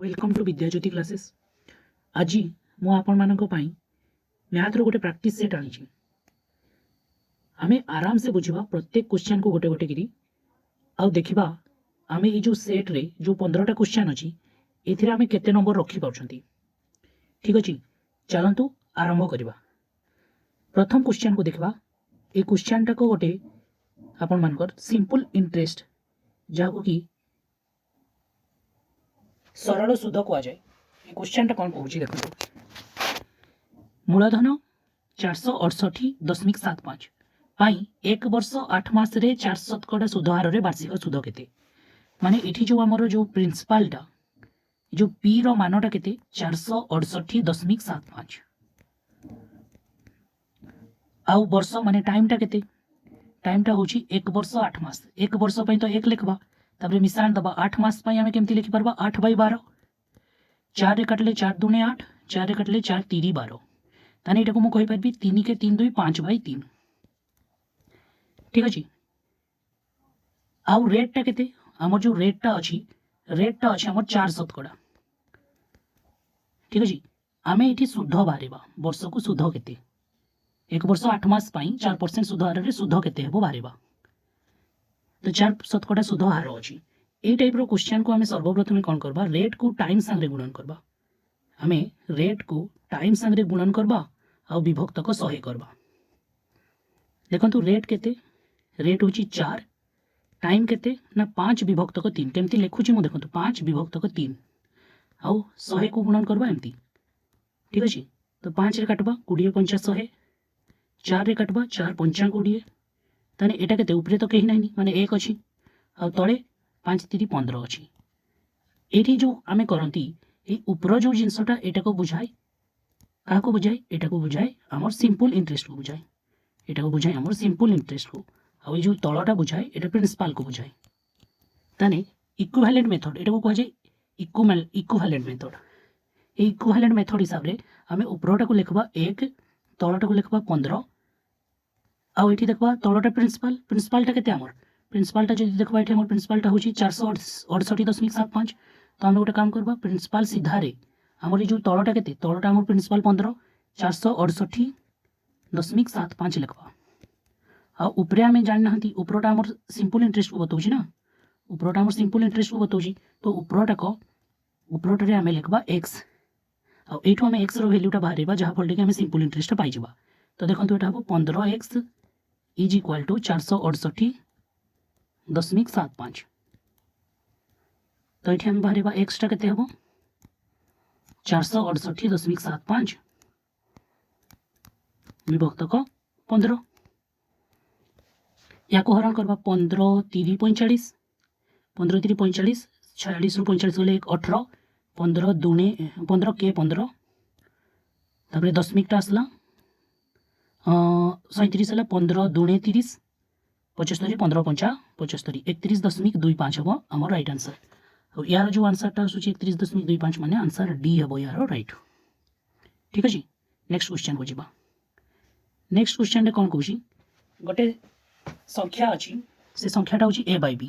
Welcome to विद्याज्योति classes. आज मु आपण मानक पई मैथ रो गोटे प्रैक्टिस सेट आनी। आमे आराम से बुझिबा प्रत्येक क्वेश्चन को गोटे गोटे करी आ देखिबा आमे ई जो सेट रे जो 15टा क्वेश्चन अछि एथिरे आमे केते नंबर रखि पाउछंती। ठीक अछि, चलंतु आरंभ करिबा। प्रथम क्वेश्चन को देखिबा। ए क्वेश्चन टा को गोटे आपण मानकर सिंपल इंटरेस्ट जाको कि सरल सुध को जाए। ये क्वेश्चन टा कौन कहूँ देखो। मूलधन 468.75 पाई एक वर्ष 8 मास रे 4% सुध हार रे वार्षिक सुध केते माने इठी जो हमर जो प्रिंसिपल टा जो पी रो मानटा केते 468.75 आउ वर्ष माने टाइम टा केते टाइम टा होची एक वर्ष 8 मास। एक वर्ष पई तो एक लिखबा तबरे मिसान दबा 8 मास पई हमें केमती लिखि परबा 8/12 4 रे कटले 4 दूने 8 4 रे कटले 4 3 12 ताने एटा को मु कहि परबी 3 के 3 2 5/3। ठीक अछि। आउ रेट टा केते हमर जो रेट टा अछि हमर 4%। ठीक अछि। आमे एठी शुद्ध बारेबा वर्ष को शुद्ध केते एक वर्ष 8 मास पई 4% शुद्ध हार रे शुद्ध केते हेबो बारेबा तो 4% शुद्ध हार अछि। ए टाइप रो क्वेश्चन को हमें सर्वप्रथम कौन करबा रेट को टाइम संगे गुणन करबा। हमें रेट को टाइम संगे गुणन करबा आ विभक्त को 100 करबा। देखंतु रेट केते रेट होची 4 टाइम केते ना 5 विभक्त को 3 केमती लिखुची मु देखंतु 5 विभक्त को 3 आ 100 को गुणन करबा एमती। ठीक अछि। तो 5 रे काटबा 20 5 100 4 रे काटबा 4 5 20 ताने एटा केते ऊपरे तो कहीं नाही माने 1 अछि आ तळे 5 3 15 अछि। एठी जो आमे करंती ए ऊपर जो जिंसटा एटा को बुझाई का को बुझाई एटा को बुझाई हमर सिंपल इंटरेस्ट को बुझाई एटा को बुझाई हमर सिंपल इंटरेस्ट को आ ए जो तळटा बुझाई एटा प्रिंसिपल को बुझाई ताने इक्विवेलेंट मेथड एटा को कह जाय इक्विवेलेंट मेथड। ए इक्विवेलेंट मेथड हिसाब रे हमें ऊपरटा को लिखबा 1 तळटा को लिखबा 15 आ एठी देखबा तळटा प्रिंसिपल टा केते हमर प्रिंसिपल टा जदि देखबा एठी हमर प्रिंसिपल टा होची 468.75 तो हम गोटे काम करबा प्रिंसिपल सीधा रे हमर जो तळटा केते तळटा हमर प्रिंसिपल 15 468.75 लिखबा आ ऊपरे हमें जान नहंती ऊपरटा हमर सिंपल इंटरेस्ट को बतौची ना ऊपरटा हमर सिंपल इंटरेस्ट को बतौची तो ऊपरटा रे हमें लिखबा x आ एठो हमें x रो वैल्यूटा बाहरेबा जहा फल के हमें सिंपल इंटरेस्ट पाई जिबा। तो देखंतु एटा हो 15x इज इक्वल टू 468.75 तो ये हम बाहर एक्सट्रा केते हबो 468.75 विभक्त को 15 या को हरण करबा 15 3 45 15 3 45 46 रु 45 गले 18 15 दूने 15 के 15 तापरे दशमिकटा आसला 37 हला 15 दूने 30 75 15 5 75 31.25 हबो हमर राइट आंसर। तो यार जो आंसर टा सुची 31.25 माने आंसर डी हबो यार राइट। ठीक अछि। नेक्स्ट क्वेश्चन को जिबा। नेक्स्ट क्वेश्चन रे कोन कहूची गोटे संख्या अछि से संख्याटा होची a by b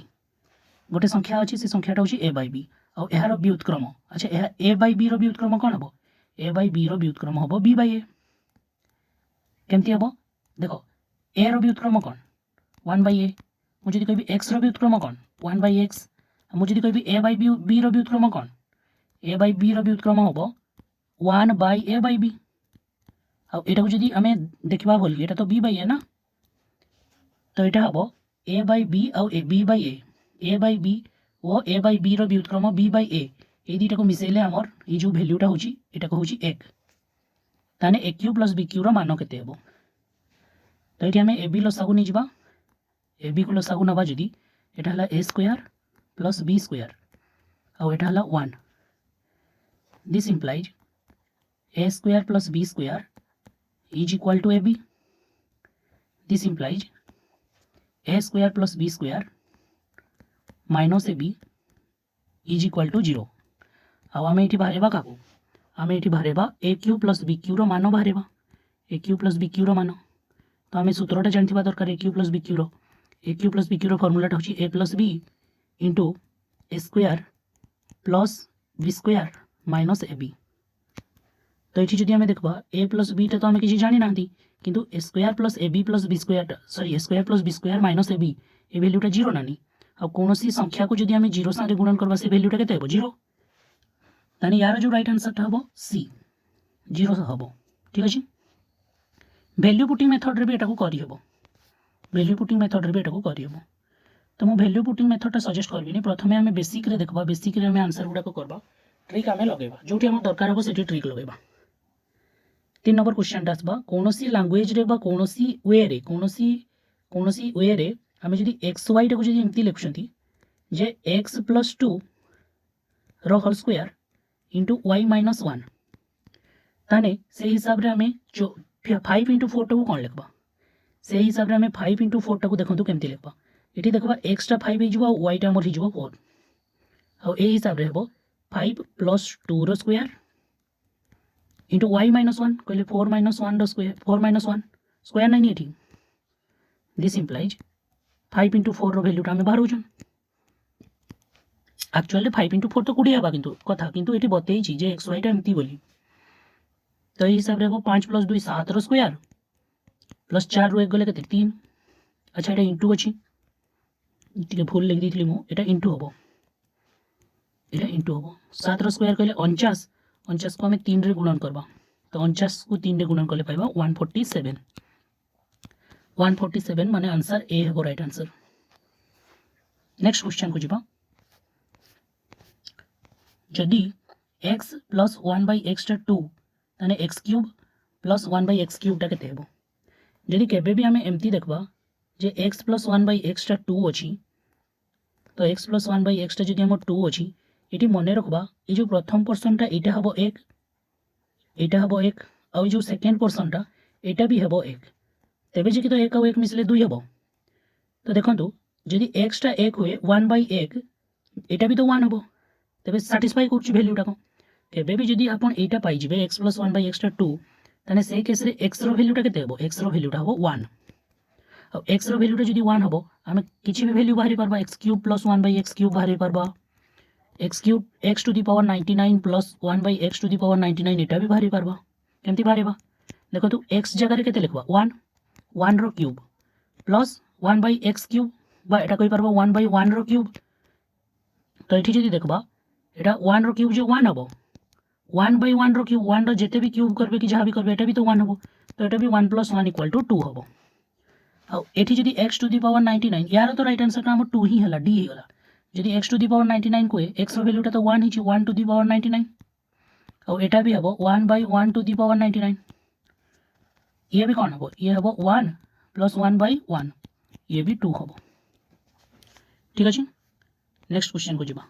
गोटे संख्या अछि से संख्याटा होची a by b आ एहार व्युत्क्रम अच्छा एहा a by b रो व्युत्क्रम कोन हबो a by b रो व्युत्क्रम हबो b by a केमती हबो देखो a रो व्युत्क्रम कोन 1 by a मु जदि कहबी x रो व्युत्क्रम कोन 1 by x मु जदि कहबी a by b रो व्युत्क्रम कोन a by b रो व्युत्क्रम हबो 1 by a by b आ एटा को जदि हमें देखबा बोली एटा तो b by a ना तो एटा हबो a by b uh b by a by b O a by b रो व्युत्क्रम b by a ए दिटा को मिसेले हमर ई जो वैल्यूटा होची एटा को होची 1 ताने aq + bq रो मान केते हबो तो एठी हमें ab लसागु नि जिबा ab को लसागु नबा जदि एटा हला a स्क्वायर + b स्क्वायर आ एटा हला 1 this implies a square + b square is equal to ab this implies a square + b square minus ab is equal to 0 आ हमें एठी बाहरेबा काकू हमें एठी बाहरेबा aq + bq रो मान बाहरेबा aq + bq रो मान तो हमें सूत्रटा जानथिबा दरकार aq + bq रो फार्मूलाटा होची a + b * a square + B square minus A B तो ये जदि आम देखा ए प्लस बीटा तो आम किसी जानी ना किंतु A square plus A B plus B square sorry A square plus B square minus A B A भैल्यूटा जीरो नानी आ कौन संख्या को जदि आम जीरो साथ गुणन करवा से भैल्यूटा केते हेबो जीरो तानी यार जो राइट आंसरटा हेबो सी जीरो हेबो ठीक अछि वैल्यू पुटिंग मेथड रे भी एटा को करि हेबो वैल्यू पुटिंग मेथड रे भी एटा को करि हेबो तो मो वैल्यू पुटिंग मेथड टा सजेस्ट करबिनी प्रथमे आम बेसिक रे देखबा बेसिक रे आम आंसर गुडा को करबा ट्रिक आम लगेबा जोटी हम दरकार हेबो सेठी ट्रिक लगेबा 3 नंबर क्वेश्चन टा आसबा कोनोसी लैंग्वेज रे बा कोनोसी वे रे आम जदि एक्स वाई टा को जदि एमती लिखुछंती जे x + 2 रो होल स्क्वायर इंटू y - 1 ताने से हिसाब रे आम 5 × 4 टा को कोन लिखबा से हिसाब रे आम 5 × 4 टा को देखंतु केमती लिखबा इटी देखबा x टा 5 हो जबो y टा हमर हो जबो 4 आ ए हिसाब रे हेबो 5 + 2 रो स्क्वायर इंटू y - 1 कहले 4 - 1 रो स्क्वायर 4 - 1 स्क्वायर नहीं एठी दिस इंप्लाइज 5 × 4 रो वैल्यू टा हम बाहर होजन एक्चुअली 5 × 4 तो कुडी हेबा किंतु कथा किंतु एठी बतेई छी जे x y टा एमती बोली तो ए हिसाब रे हेबो 5 + 2 7 रो स्क्वायर प्लस 4 रो 1 गले केते 3 अच्छा एटा इंटू अछि टिके भूल लिख दिथली मु एटा इंटू होबो 7 रो स्क्वायर कहले 49 49 को हमें 3 रे गुणन करबा तो 49 को 3 रे गुणन करले पाइबा 147 माने आंसर ए हेबो राइट आंसर नेक्स्ट क्वेश्चन को जिबा जदि x + 1/x टा 2 ताने x³ + 1/x³ टा केते हेबो जदि केबे भी हमें एमती देखबा जे x + 1/x टा 2 अछि तो x + 1/x टा जदि हम 2 अछि इटी मने रखबा ए जो प्रथम पर्सन टा एटा हबो 1 एटा हबो 1 आ जो सेकंड पर्सन टा एटा भी हबो 1 तबे जे कि तो 1 आ 1 मिसले 2 हबो तो देखंतु जदि x टा 1 होए 1/1 एटा भी तो 1 हबो तबे सैटिस्फाई करछु वैल्यू टा को केबे भी जदि आपण एटा पाई जिवे x + 1/x टा 2 तने से केस रे x रो वैल्यू टा केते हबो x रो वैल्यू टा हबो 1 आ x रो वैल्यू टा जदि 1 हबो हमें किछि भी वैल्यू बाहरी परबा x³ + 1/x³ बाहरी परबा x³ x to the power 99 + 1/x to the power 99 एटा भी बाहरी परबा केमती बाहरीबा देखो तो x जगह रे केते लिखबा 1 रो क्यूब प्लस 1/x³ बा एटा कहि परबा 1/1 रो क्यूब तो एठी जदि देखबा एटा 1 रो क्यूब जो 1 हबो 1/1 रो क्यूब 1 रो जेते भी क्यूब करबे कि जहा भी करबे एटा भी तो 1 हबो तो एटा भी 1 + 1 = 2 हबो आ एठी जदि x टू दी पावर 99 यार तो राइट आंसर हम 2 ही हला डी ही हला जदि x टू दी पावर 99 को x रो वैल्यू टा तो 1 हिची 1 टू दी पावर 99 और एटा भी हबो 1/1 टू दी पावर 99 ये भी कौन हबो ये हबो 1 + 1/1 ये भी 2 हबो ठीक अछि नेक्स्ट क्वेश्चन को जिबा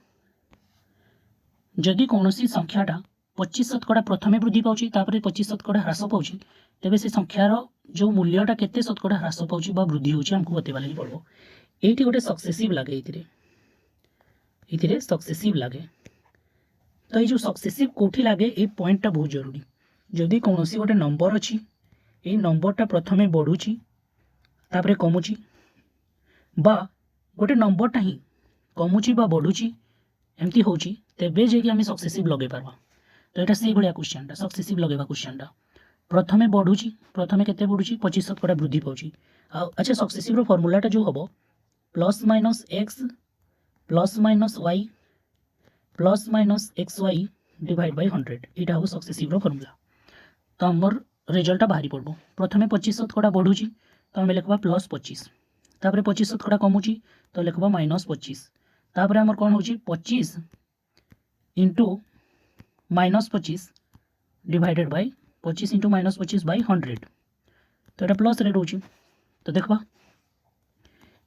जदि कोनोसी संख्याटा 25% प्रथमे वृद्धि पाउची तापरे 25% ह्रास पाउची तबे से संख्यार जो मूल्यटा केते शतकड़ा ह्रास पाउची बा वृद्धि होची हमको बतेबा लागि पड़बो एठी गोटे सक्सेसिव लागे इथिरे सक्सेसिव लागे तो ये जो सक्सेसिव कोठी लागे ए पॉइंट टा बहुत जरूरी जदि कोनोसी गोटे नंबर अछि ए नंबर टा प्रथमे बढ़ुची तापरे कमुची बा गोटे नंबर टा ही कमुची बा बढ़ुची एमती होची तेबे जे कि हम सक्सेसिव लगे पारबा तो एटा से भलिया क्वेश्चन टा सक्सेसिव लगेबा क्वेश्चन टा प्रथमे बढ़ुची प्रथमे केते बढ़ुची 25% वृद्धि पाउची अच्छा सक्सेसिव रो फार्मूला टा जो हबो +- x +- y +- xy / 100 एटा हो सक्सेसिव रो फार्मूला तो हमर रिजल्ट बाहरी पड़बो प्रथमे 25% बढ़ुची तो हम लिखबा +25 तापरे 25% कमुची तो लिखबा -25 तापरे हमर कोन होची 25 * -25 डिवाइडेड बाय 25 * -25 / 100 तो एटा प्लस रे रहउची तो देखबा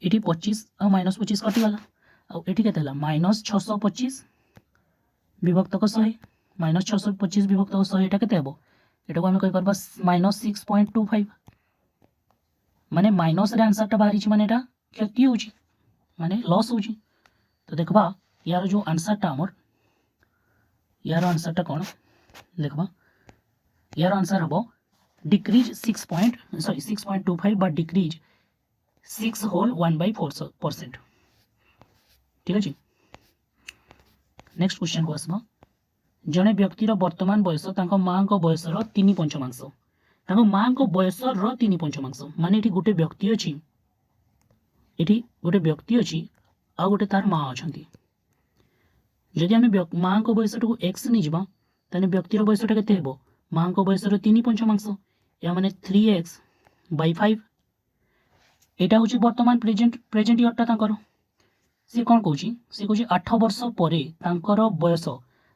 एठी 25 और -25 कटि गला आ एठी केते हला -625 विभक्त को 100 -625 विभक्त को 100 एटा केते हेबो एटा को हम कहि परबा -6.25 माने माइनस रे आंसर टा बाहरी छि माने एटा क्षति होची माने लॉस होची तो देखबा यार जो आंसर टा हमर यार आंसर टा कोन देखबा यार आंसर हबो डिक्रीज 6.25 बट डिक्रीज 6 होल 1/4% ठीक अछि नेक्स्ट क्वेश्चन को आसबा जड़े व्यक्तिर वर्तमान बयस तांको माँ को बयसर 3/5 तांको माँ को बयसर 3/5 माने एठी गोटे व्यक्ति अछि आ गोटे तार माँ अछंती जदि आम माँ को बयसटा एक्स नहीं जावा ताने व्यक्तिर बयसटा केते हेबो माँ को बयसर 3/5 या माने 3x/5 एटा होची वर्तमान प्रेजेंट इयरटा तांकर सी कौन कौची सी कौची 8 वर्ष परे तांकर बयस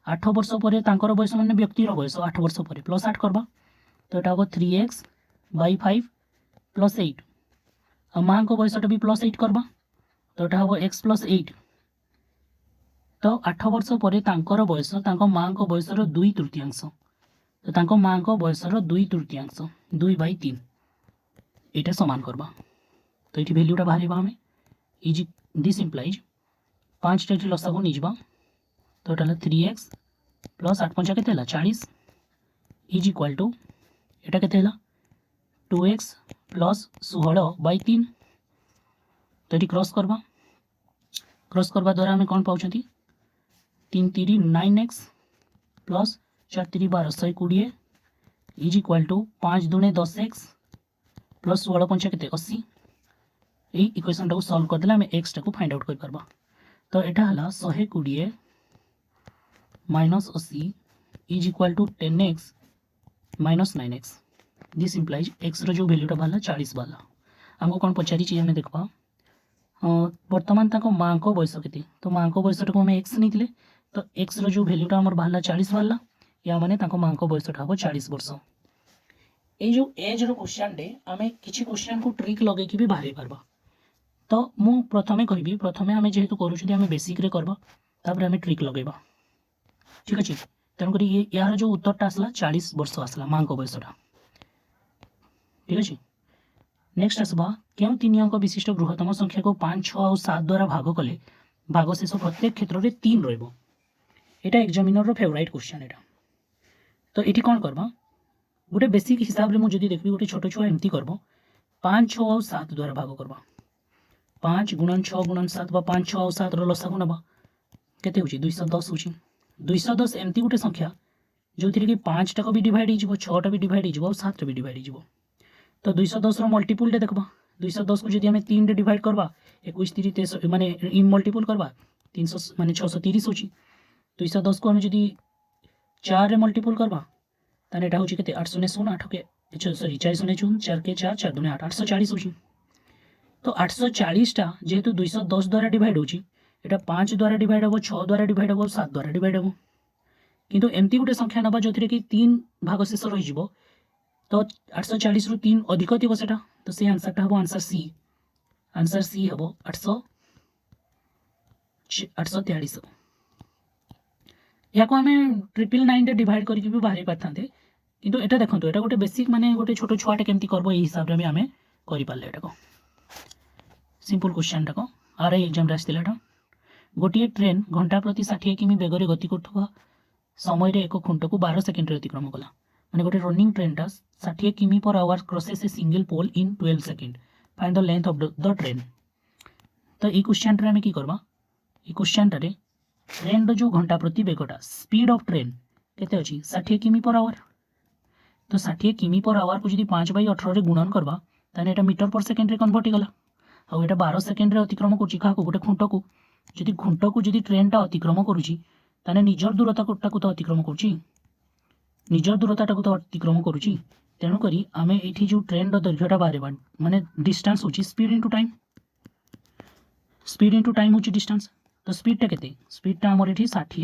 8 वर्ष परे तांकर बयस माने व्यक्तिर बयस 8 वर्ष परे प्लस 8 करबा तो एटा हो 3x/5 प्लस 8 आ माँ को बयसटा भी प्लस 8 करबा तो एटा हो x प्लस 8 तो 8 वर्ष परे तांकर बयस तांको माँ को बयसर 2/3 तो तांको माँ को बयसर 2/3 2/3 एटा समान करबा तो ये भैल्यूटा बाहर आम इज दिस इम्प्लाइज 5 टा लसा को नहीं तो ये 3x प्लस 8 के 40 इज इक्वाल टू एटा के 2x प्लस 16/3 तो ये क्रॉस करवा द्वारा आम कौन पाँच 3 3 9x plus 4 3 12 120 is equal to 5 दूने 10x प्लस 16 के 80 ये इक्वेशन टाको सॉल्व करदेला आम एक्स टाको फाइंड आउट कर करबा तो एटा हला 120 minus 80 is equal to 10x minus 9x this implies x रो जो वैल्यूटा बाला 40 बाला हमको कौन पचारि चीज हमें देखबा वर्तमान ताको माँ को बयस केते तो माँ को बयसटा को हमें एक्स नहीं दिले तो एक्स रो जो वैल्यूटा हमर बाला 40 बाला या माने ताको माँ को बयसटा हो 40 वर्ष ए जो एज रो क्वेश्चन डे आमे किछि क्वेश्चन को ट्रिक लगे कि भी बाहरी परबा तो मु प्रथमे कहबी प्रथमे आमे जेहेतु करूछथि आमे बेसिक रे करबा तापर आमे ट्रिक लगेबा ठीक अछि तेन करी ये यार जो उत्तरटा आसला 40 वर्ष आसला माँ को बयसटा ठीक अछि नेक्स्ट आसबा केउ तीन अंक विशिष्ट बृहत्तम संख्या को 5 6 और 7 द्वारा भाग कले भागशेष प्रत्येक क्षेत्र रे 3 रहइबो एटा एग्जामिनर रो फेवरेट क्वेश्चन एटा तो एठी कोन करबा गोटे बेसिक हिसाब रे मु जदी देखबी गोटे छोटो छुआ एमती करबो 5 6 और 7 द्वारा भाग करबा 5 गुणन 6 गुणन 7 बा 5 6 और 7 रो लसा गुणबा केते होची 210 होची 210 एमती गोटे संख्या जो थी कि 5 टा को भी डिवाइड हो 6 टा भी डिवाइड हो 7 टा भी डिवाइड हो तो 210 रो मल्टीपल रे देखबा 210 को जदी हमें 3 रे डिवाइड करबा 21 3 23 माने इन मल्टीपल करबा 300 माने 630 होची 210 को हमें जदी 4 रे मल्टीपल करबा ताने एटा होची केते 800 8 के सॉरी 400 4 के 4 4 2 8 840 होची तो 840 टा जेहेतु 210 द्वारा डिवाइड होची एटा 5 द्वारा डिवाइड हो 6 द्वारा डिवाइड हो 7 द्वारा डिवाइड हो किंतु एमती गोटे संख्या नबा जो कि 3 भाग शेष रही जिवो तो 840 रु 3 अधिक थिबो सेटा तो से आंसरटा हबो आंसर सी हबो 843 या को हमें 999 रे डिवाइड करके भी बाहरी पाथांते किंतु एटा देखंतु एटा गोटे बेसिक माने गोटे छोटो छुआटे केमती करबो एही हिसाब रे भी हमें करि पाले एटा को सिंपल क्वेश्चन टाको आरआई एग्जाम रे आस्तिला एटा गोटे ट्रेन घंटा प्रति 60 किमी बेगरे गति करथबा समय रे एक खुंट को 12 सेकेंड रे अतिक्रम कला माने गोटे रनिंग ट्रेन टा 60 किमी per hour crosses a single pole in 12 second find the length of the train तो ई क्वेश्चन रे हमें की करबा ई क्वेश्चन रे ट्रेन रो जो घंटा प्रति बेगटा स्पीड ऑफ ट्रेन केते अछि 60 किमी पर आवर तो 60 किमी पर आवर को जदी 5/18 रे गुणन करबा ताने एटा मीटर पर सेकेंड रे कन्वर्ट गला आ एटा 12 सेकेंड रे अतिक्रम करछि का को गोटे खुंट को जदी ट्रेन टा अतिक्रम करूछि ताने निजर दूरता कोटा को तो अतिक्रम करूछि निजर दूरता टा को तो अतिक्रम करूछि तेनु करी आमे एठी जो ट्रेन रो दैर्घ्यटा बारेबा माने डिस्टेंस होछि स्पीड इनटू टाइम होछि डिस्टेंस तो स्पीड टा केते स्पीड टा हमर एठी 60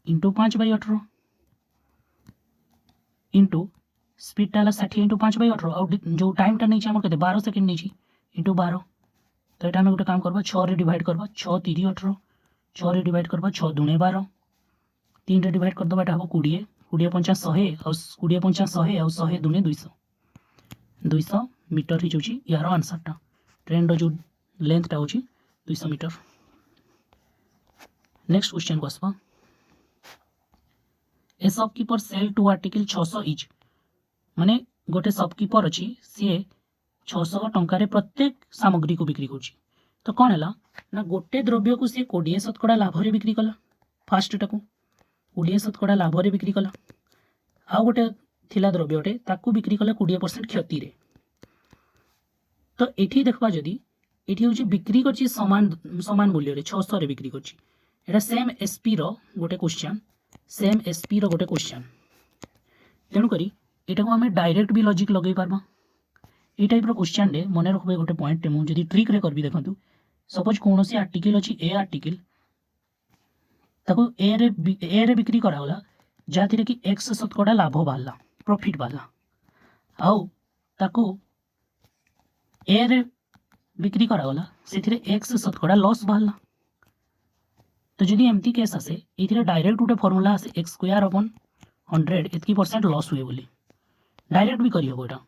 इंटू 5/18 इंटू स्पीड टा 60 इंटू 5/18 और जो टाइम टा नहीं हमर केते 12 सेकेंड नहीं इंटू 12 तो एटा हम गोटे काम करबा 6 रे डिवाइड करबा 6 3 18 6 रे डिवाइड करबा 6 2 12 3 रे डिवाइड कर दबा एटा हो 20 20 50 100 और 20 50 100 और 100 2 200 200 मीटर ही जोची यार आंसर टा ट्रेन रो जो लेंथ टा होची 200 मीटर नेक्स्ट क्वेश्चन को आसबा a shopkeeper sell two article 600 each माने गोटे शॉपकीपर अछि से 600 टंका रे प्रत्येक सामग्री को बिक्री करछि तो कौन है ना गोटे द्रव्य को सी 20% लाभ रे बिक्री कला फास्ट टाकू 20% लाभ रे बिक्री कला आउ गोटे थिला द्रव्यटे ताकू बिक्री कला 20% क्षति रे। तो एठी देखबा जदी एठी होची बिक्री करची समान समान मूल्य रे 600 रे बिक्री करची एटा सेम एसपी रो गोटे क्वेश्चन सेम एसपी रो गोटे क्वेश्चन तेणु करी एटा को हमें डायरेक्ट भी लॉजिक लगे पारबा ए टाइप रो क्वेश्चन रे मने रखबे गोटे पॉइंट टे मु जदी ट्रिक रे करबी देखंतु सपोज कोनोसी आर्टिकल अछि ए आर्टिकल ताको ए रे बिक्री करा होला जाथिरे कि x शतकड़ा लाभ बाहला प्रॉफिट बाहला आउ ताको ए रे बिक्री करा होला सेथिरे x शतकड़ा लॉस बाहला। तो जदि एमती केस आसे एथिरे डायरेक्ट गोटे फार्मूला आसे x स्क्वायर अपॉन 100 एतकी परसेंट लॉस हुए बोली डायरेक्ट भी करी हबो एटा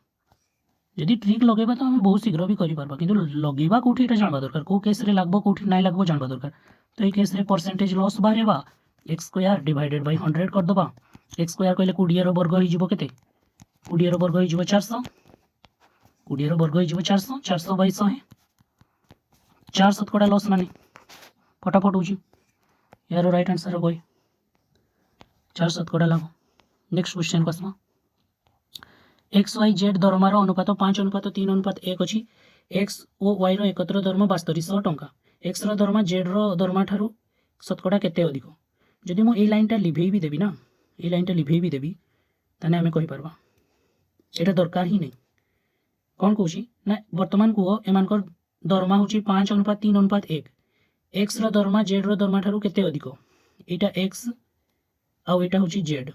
जदि ट्रिक लगेबा तो हम बहुत शीघ्र भी करि पारबा किंतु लगेबा कोठी एटा जानबा दरकार को केस रे लागबो कोठी नै लागबो जानबा दरकार। तो ए केस रे परसेंटेज लॉस बारेबा x स्क्वायर डिवाइडेड बाय 100 कर दबा x स्क्वायर कहले 20 रो वर्ग ही जिवो केते 20 रो वर्ग ही जिवो 400 20 रो वर्ग ही जिवो 400 400 बाय 100 4 शतकड़ा लॉस माने फटाफट होची यार राइट आंसर है कोई 4 शतकड़ा लाभ। नेक्स्ट क्वेश्चन को आसमा एक्स वाई जेड दरमार अनुपात 5:3:1 अछि एक्स ओ वाई रो एकत्र दरमा 7200 टंका एक्स रो दरमा जेड रो दरमा ठारू शतकड़ा केते अधिक जदि मो ए लाइनटा लिभेई भी देबी ना ए लाइनटा लिभेई भी देबी ताने हमें कहि परबा एटा दरकार ही नहीं कोन कहूची ना वर्तमान को एमानकर दरमा होची 5:3:1 एक्स रो दरमा जेड रो दरमा ठारू केते अधिक एटा एक्स आउ एटा होची जेड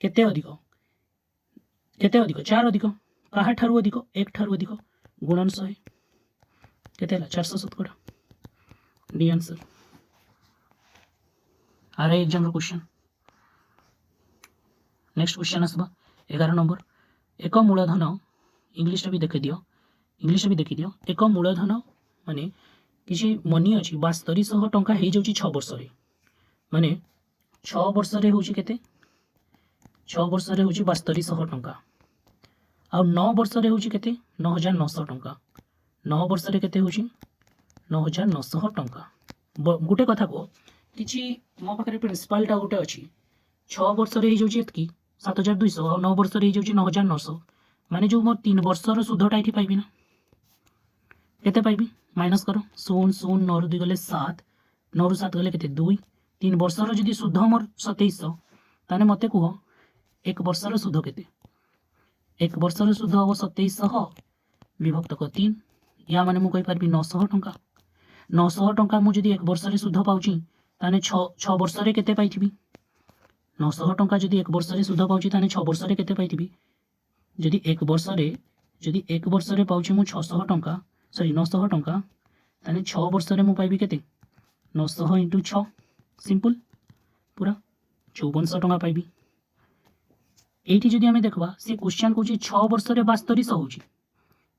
केते अधिक 4 अधिक कहा ठारू अधिक 1 ठारू अधिक गुणन 100 केते ला 400 शतकड़ा डी आंसर। आर एग्जाम रो क्वेश्चन नेक्स्ट क्वेश्चन आसबा 11 नंबर एक मूलधन इंग्लिश भी देखि दियो एक मूलधन माने किसी मनी अछि 7200 टंका हे जाउची 6 वर्ष रे माने 6 वर्ष रे होची केते 6 वर्ष रे होची 7200 टंका आ 9 वर्ष रे होची केते 9900 टंका 9 वर्ष रे केते होची 9900 टंका। गोटे कथा को किछि मो पाखरे प्रिंसिपल टा गोटे अछि 6 वर्ष रे हे जाउची एतकी 7200 आ 9 वर्ष रे हे जाउची 9900 माने जो मोर 3 वर्ष रो सुधटा एठी पाइबी ना केते पाइबी माइनस करो 0 0 9 2 गले 7 9 रु 7 गले केते 2 3 वर्ष रो जदी सुध मोर 2700 ताने मते कुह एक वर्ष रो सुध केते एक वर्ष रो सुध हो 2700 विभक्त को 3 या माने मु कहि परबी 900 टंका 900 टंका मु जदी एक वर्ष रे सुध पाउची ताने 6 वर्ष रे केते पाइथिबी 900 टंका जदी एक वर्ष रे सुध पाउची ताने 6 वर्ष रे केते पाइथिबी जदी एक वर्ष रे पाउची मु 600 टंका सॉरी 900 टंका ताने 6 वर्ष रे मु पाइबी केते 900 * 6 सिंपल पूरा 5400 टंका पाइबी। एठी जदी हमें देखबा से क्वेश्चन को 6 वर्ष रे 7200 होची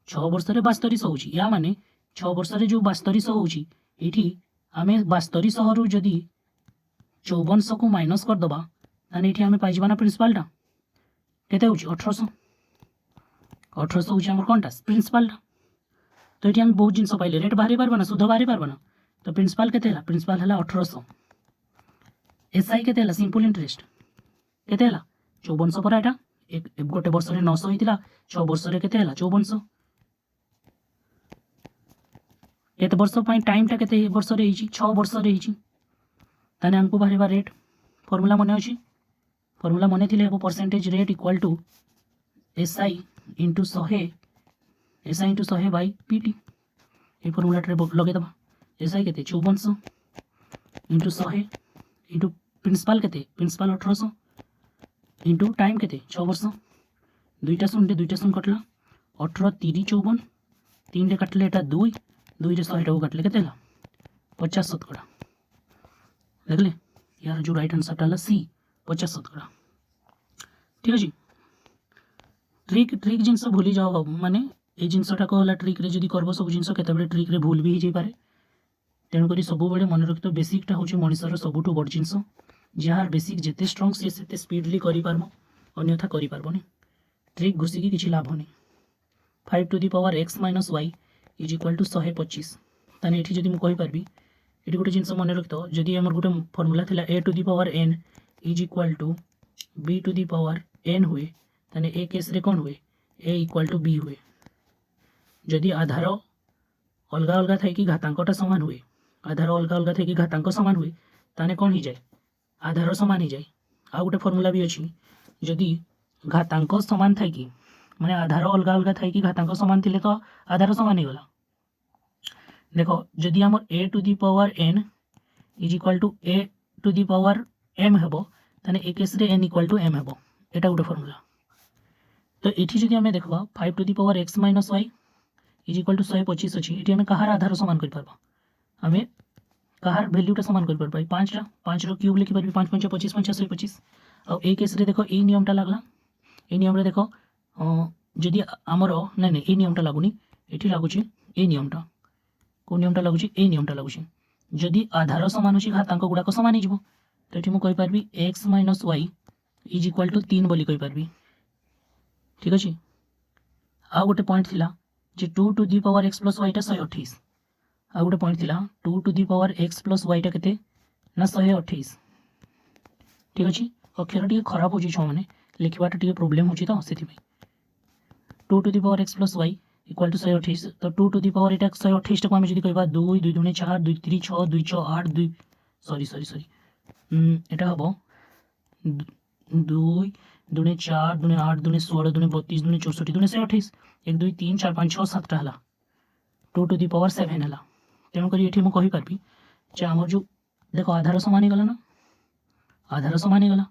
6 वर्ष रे 7200 होची या माने 6 वर्ष रे जो 7200 होची एठी हमें 7200 रु जदी 5400 को माइनस कर दबा ताने एठी हमें पाइजबा ना प्रिंसिपल टा केते होची 1800 होची हमर कोनटा प्रिंसिपल टा। तो ये हम बहुत जिनस पाइले रेट बाहरी पारबा ना सुध बाहरी पारबा ना तो प्रिंसिपल केते हला प्रिंसिपल हला 1800 एसआई केते हला सिंपल इंटरेस्ट केते हला 5400 पर एटा एक गोटे वर्ष रे 900 हितिला 6 वर्ष रे केते हला 5400 केते वर्ष पई टाइम टा केते वर्ष रे हिची 6 वर्ष रे हिची ताने हमको बाहरीबा रेट फार्मूला मने अछि फार्मूला मने थिले हो percentage rate equal to SI into 100 SI into 100 by PT ये फॉर्मूला टे लगे दबा एसआई केते 5400 इंटू 100 इंटू प्रिंसिपल केते प्रिंसिपल 1800 इंटू टाइम केते 6 वर्ष दुईटा शून्य कटला 18 30 54 3 रे कटले एटा 2 2 रे 100 टा कटले केते ला 50 शतकड़ा देखले यार जो राइट आंसर टाला सी 50 शतकड़ा ठीक अछि। ट्रिक जिनस भूली जाओ माने ए जिनसटा कहला ट्रिक रे जदी करबो सब जिनस केते बेले ट्रिक रे भूल भी जे पारे तेणु करी सब बेले मन रखतो बेसिक टा होची मनुष्यर सबुठु बड़ जिनस जहार बेसिक जेते स्ट्रांग से सेते स्पीडली करि पारमो अन्यथा करि पारबोनी ट्रिक घुसी की किछि लाभ नहीं 5 to the power x - y = 125 ताने एठी जदि मु कहि पारबी एठी गोटे जिनस मन रखतो जदि हमर गोटे फार्मूला थिला a to the power n is equal to b to the power n हुए ताने ए केस रे कोन हुए a इक्वल टू b हुए जदि आधार अलगा अलगा थाई कि घातांकटा समान हुए आधार अलगा अलगा थाई कि घातांक समान हुए ताने कोन ही जाए आधार समान ही जाए आ गोटे फार्मूला भी अछि जदि घातांक समान थाई कि माने आधार अलगा अलगा थाई कि घातांक समान थिले तो आधार समान ही गला देखो जदि हमर a to the power n is equal to a to the power m हेबो ताने ए केस रे n इक्वल टू m हेबो एटा गोटे फार्मूला तो एठी जदि हमें देखबा 5 to the power x minus y is equal to 125 अछि एठी हमें कहार आधार समान कर परबा हमें कहार वैल्यूटा समान कर परबा 5 रो क्यूब लिखि परबी 5 5 25 5 125 आ ए केस रे देखो ए नियमटा लागला ए नियम रे देखो जदि हमर नै नै ए नियमटा लागुनी एठी लागुची ए नियमटा को नियमटा लागुची ए नियमटा लागुची जदि आधार समान अछि घातांक गुडा को समान हिजबो तो एठी मु कहि परबी x minus y is equal to 3 बोली कहि परबी ठीक अछि आ गोटे पॉइंट थिला जे 2 to the power x plus y टा 128 आ गोटे पॉइंट थिला 2 to the power x plus y टा केते ना 128 ठीक अछि अक्षर टी खराब होची छ माने लिखबाटा टी प्रॉब्लम होची त सेति भाई 2 to the power x plus y equal to 128 तो 2 टू द पावर एटा 128 को हम जदि कहबा 2 2 दुने 4 2 3 6 2 6 8 2 सॉरी एटा हबो 2 दुने 4 दुने 8 दुने 16 दुने 32 दुने 64 दुने 128 1 2 3 4 5 6 7 टा हला 2 टू द पावर 7 हला तेणु करी एठी मु कहि परबी जे हमर जो देखो आधार समान गला ना आधार समान गला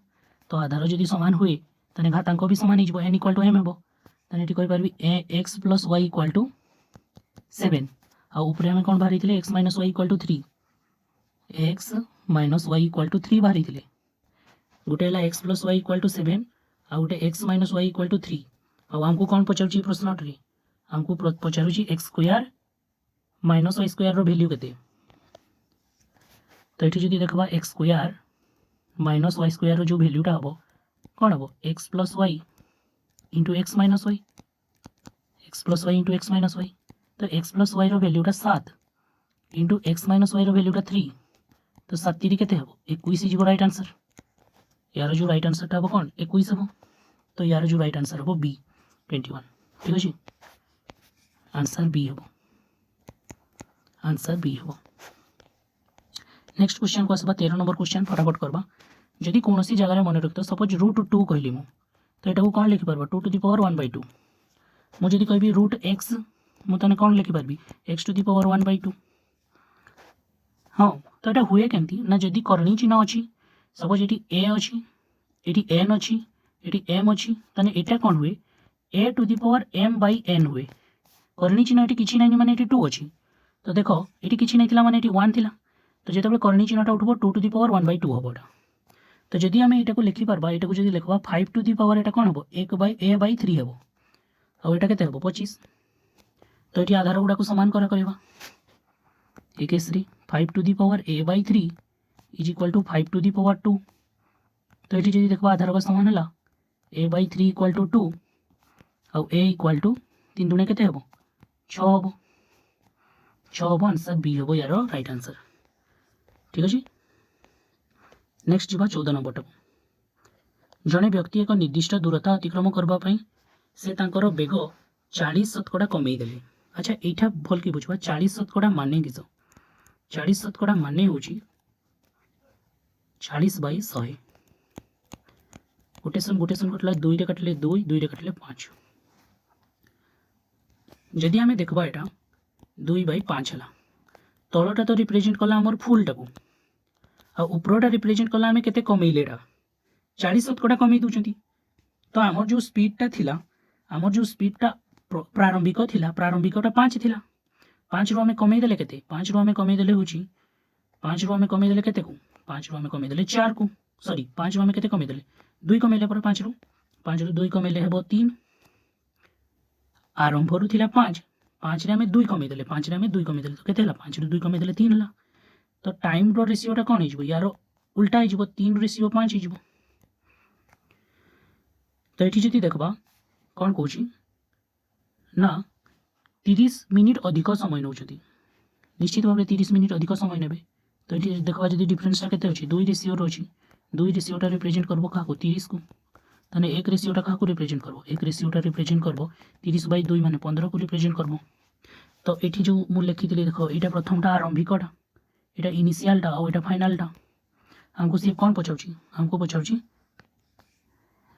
तो आधार जदि समान हुए तने घातांक भी समान हिजबो n इक्वल टू m हेबो तने एठी कहि परबी x plus y equal to 7 आ ऊपर हमें कोन बाहरी थिले x minus y equal to 3 x minus y equal to 3 बाहरी थिले गोटे हला x plus y equal to 7 आ गोटे x minus y equal to 3 आ हमको कोन पचारुची प्रश्न रे हमको पचारुची x square minus y square रो वैल्यू केते तो एठी जदि देखबा x square minus y square रो जो वैल्यूटा हबो कोन हबो x plus y into x minus y x plus y into x minus y तो x प्लस y रो वैल्यूटा 7 इंटू x माइनस y रो वैल्यूटा 3 तो 7 3 केते हबो 21 इज राइट आंसर यार जो राइट आंसर टा हबो कोन 21 हबो तो यार जो राइट आंसर हबो b 21 ठीक अछि आंसर b हबो आंसर b हबो नेक्स्ट क्वेश्चन को आसबा 13 नंबर क्वेश्चन फटाफट करबा जदि कोनोसी जगह रे मन रखतो सपोज √2 कहली मु तो एटा को कोन लिखि परबा 2 टू द पावर 1/2 मु जदि कहबी √x मु तने कोन लिखि परबी x टू द पावर 1/2 हां तो एटा हुए केमती ना जदि करणी चिन्ह अछि सपोज एटी a अछि एटी n अछि एटी m अछि तने एटा कोन हुए a to the power m/n हुए करणी चिन्ह एटी किछि नै माने एटी 2 अछि तो देखो एटी किछि नै थिला माने एटी 1 थिला तो जेतबे करणी चिन्हटा उठबो 2 टू द पावर 1/2 हबोटा तो जदि हमें एटा को लिखि परबा एटा को जदि लिखबा 5 टू द पावर एटा कोन हबो 1/a/3 हबो आ एटा केते हबो 25 तो एटी आधार गुडा को समान करा करबा ए केस रे 5 to the power a/3 is equal to 5 to the power 2 तो एटी जदि देखबा आधार का समान हला a/3 इक्वल टू 2 आ a इक्वल टू 3 दुने केते हबो 6 हबो 6 हबो आंसर बी हबो यार राइट आंसर ठीक अछि नेक्स्ट जीवा 14 नंबर टा जने व्यक्ति एक निर्दिष्ट दूरता अतिक्रम करबा पई से तांकर बेग 40 शतकड़ा कमेई देले अच्छा एठा भल के बुझबा 40 शतकड़ा माने किसो 40 शतकड़ा माने होची 40 बाई 100 गोटेसन कटला 2 रे कटले 2 2 रे कटले 5 जदि हमें देखबा एटा 2 बाई 5 हला तळटा तो रिप्रेजेंट कला हमर फुल टाको आ ऊपरटा रिप्रेजेंट कला हमें केते कमेइलेडा 40 शतकड़ा कमेई दुचंती तो हमर जो स्पीड टा प्रारंभिक थिला प्रारंभिकटा 5 थिला 5 रो हमें कमेई देले केते 5 रो हमें कमेई देले होची 5 रो हमें कमेई देले केते को 5 रो हमें कमेई देले 4 को सॉरी 5 रो हमें केते कमेई देले 2 कमेइले पर 5 रो 2 कमेइले हेबो 3 आरंभ रो थिला 5 5 रे हमें 2 कमेई देले 5 रे हमें 2 कमेई देले तो केते हला 5 रो 2 कमेई देले 3 हला तो टाइम रो रेशियोटा कोन हिजबो यार उल्टा हिजबो 3 रेशियो 5 हिजबो तो एठी जति देखबा कोन कहूची ना 30 मिनिट अधिक समय नउछती निश्चित भाव में 30 मिनिट अधिक समय ने तो ये देखा जब डिफरेन्सटा के 2 रेसीओर अच्छी 2 रेसीओटा रिप्रेजेंट करब क्या 30 को ताने 1 रेसीओटा क्या रिप्रेजेंट करब 1 रेसीओटा रिप्रेजेंट करब 30/2 माने 15 को रिप्रेजेंट करब तो ये जो मुझे लिखी देख यहाँ प्रथमटा आरंभिकटा यहाँ इनिशियालटा आउ यहाँ फाइनालटा हमको सी कौन पचाऊँ हमको पचाऊँ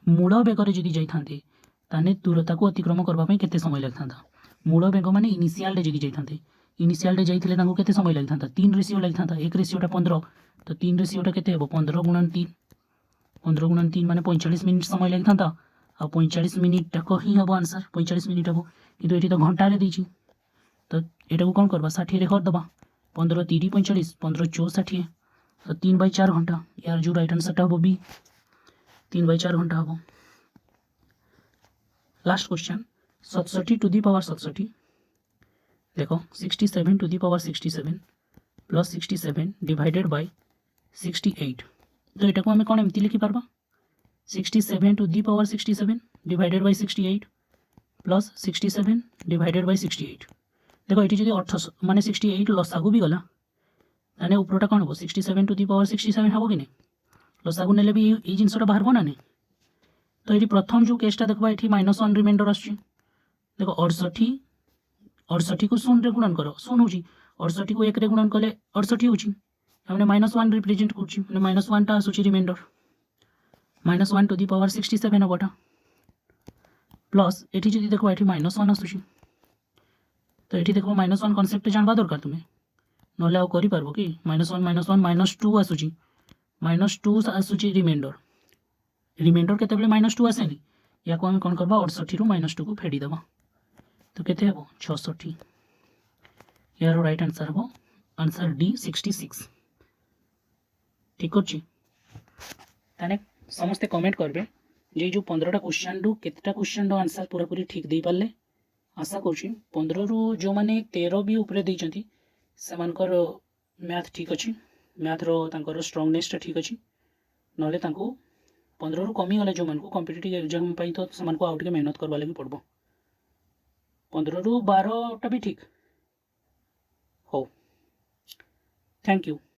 मूल बेगर जदि जाते ताने दूरता को अतिक्रम करने केते समय लगता मूल बेग माने इनिशियाल जदि जाते इनिशियाल जाते केते समय लगता 3 रेसीओ लगता 1 रेसीओटा 15 तो 3 रेसीओटा केते हेबो 15 गुणन 3 15 गुणन 3 माने 45 मिनिट समय लगता आ 45 मिनिट तक ही हम आंसर 45 मिनिट हम कि ये तो घंटे देती तो यहाँ को कौन करवा 60 रे करदे 15 3 45 15 4 60 तो 3/4 घंटा यार जो राइट आंसर हम बी 3/4 घंटा हम। Last question 67 to the power 67 देखो 67 to the power 67 plus 67 divided by 68 तो यहाँ को आम कौन एमती लिखिपार 67 to the power 67 divided by 68 plus 67 divided by 68 देखो ये जो 8 माने 68 लसागु भी गला ताने उपरटा कौन हम 67 टू दी पावर 67 हम कि नहीं लसागु ने भी ये जिनसा बाहर ना नहीं तो ये प्रथम जो केसटा देखा ये -1 रिमाइंडर आस देखो 68 को 0 रे गुणन कर 0 हो 68 को 1 रे गुणन कले 68 होने -1 रिप्रेजेंट कर -1 टा आसूँ रिमाइंडर -1 टू दी पावर 67 हमटा प्लस ये जो देखो ये -1 आसूँ तो ये देखो -1 कनसेप्ट जानवा दरकार तुम्हें ना आउ कर कि -1 -2 आसूँ -2 आसूँ रिमाइंडर रिमाइंडर केते -2 आसेनी या को आम कौन करवा 68 रु -2 को फेड़ीदे तो केते हेबो 66 यार राइट आंसर हम आंसर डी 66 ठीक अच्छे ताने समस्ते कमेंट करबे जे जो 15टा क्वेश्चन रु केतेटा क्वेश्चन रो आंसर पूरा पूरी ठीक दे पाले आशा करूँ 15 रु जो माने 13 भी उपरे देइचंती सेमानकर मैथ ठीक अच्छी मैथ रो तांकर स्ट्रांगनेसटा ठीक अच्छी नले तांको 15 रु कमी गले जो मानको कॉम्पिटिटिव एग्जाम पई तो सेमानको आउट के मेहनत करवा लगी पड़बो 15 रु 12टा भी ठीक हो थैंक यू।